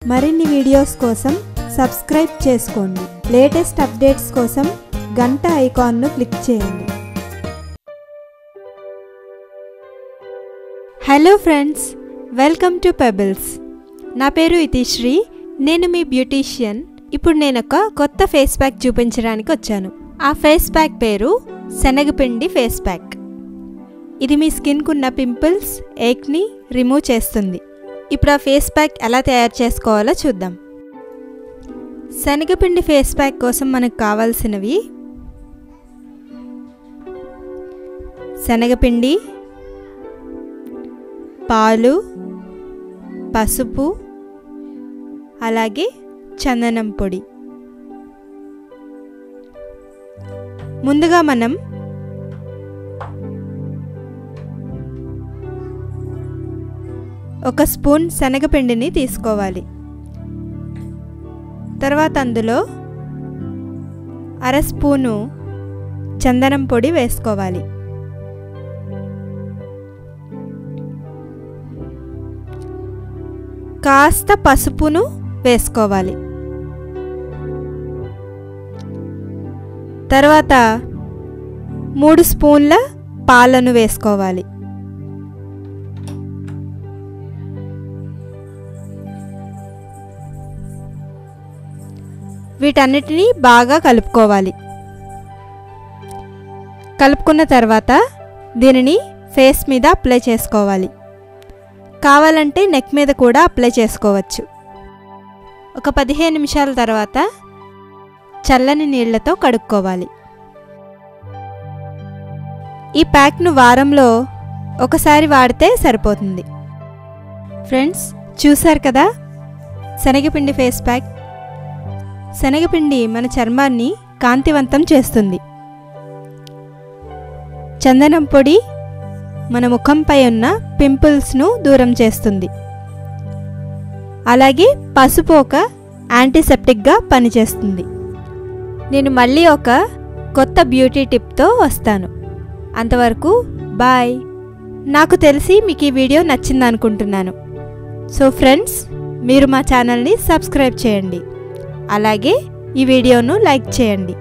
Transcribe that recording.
మరిన్ని వీడియోస్ కోసం సబ్స్క్రైబ్ చేసుకోండి. లేటెస్ట్ అప్డేట్స్ కోసం గంట ఐకాన్ను క్లిక్ చేయండి. Hello friends, welcome to pebbles. నా పేరు ఇతిశ్రీ, నేను మీ బ్యూటీషియన్. ఇప్పుడు నేను ఒక కొత్త ఫేస్ ప్యాక్ చూపించడానికి వచ్చాను. ఆ ఫేస్ ప్యాక్ పేరు శనగపిండి ఫేస్ ప్యాక్. ఇది మీ స్కిన్కు ఉన్న పింపుల్స్, ఏక్ని రిమూవ్ చేస్తుంది. ఇప్పుడు ఆ ఫేస్ ప్యాక్ ఎలా తయారు చేసుకోవాలో చూద్దాం. శనగపిండి ఫేస్ ప్యాక్ కోసం మనకు కావాల్సినవి శనగపిండి, పాలు, పసుపు, అలాగే చందనం పొడి. ముందుగా మనం ఒక స్పూన్ శనగపిండిని తీసుకోవాలి. తర్వాత అందులో అర స్పూను చందనం పొడి వేసుకోవాలి. కాస్త పసుపును వేసుకోవాలి. తర్వాత 3 స్పూన్ల పాలను వేసుకోవాలి. వీటన్నిటిని బాగా కలుపుకోవాలి. కలుపుకున్న తర్వాత దీనిని ఫేస్ మీద అప్లై చేసుకోవాలి. కావాలంటే నెక్ మీద కూడా అప్లై చేసుకోవచ్చు. ఒక 15 నిమిషాల తర్వాత చల్లని నీళ్లతో కడుక్కోవాలి. ఈ ప్యాక్ను వారంలో ఒకసారి వాడితే సరిపోతుంది. ఫ్రెండ్స్, చూశారు కదా శనగపిండి ఫేస్ ప్యాక్. శనగపిండి మన చర్మాన్ని కాంతివంతం చేస్తుంది. చందనం పొడి మన ముఖంపై ఉన్న పింపుల్స్ను దూరం చేస్తుంది. అలాగే పసుపు ఒక యాంటీసెప్టిక్గా పనిచేస్తుంది. నేను మళ్ళీ ఒక కొత్త బ్యూటీ టిప్తో వస్తాను. అంతవరకు బాయ్. నాకు తెలిసి మీకు ఈ వీడియో నచ్చింది అనుకుంటున్నాను. సో ఫ్రెండ్స్, మీరు మా ఛానల్ని సబ్స్క్రైబ్ చేయండి. అలాగే ఈ వీడియోను లైక్ చేయండి.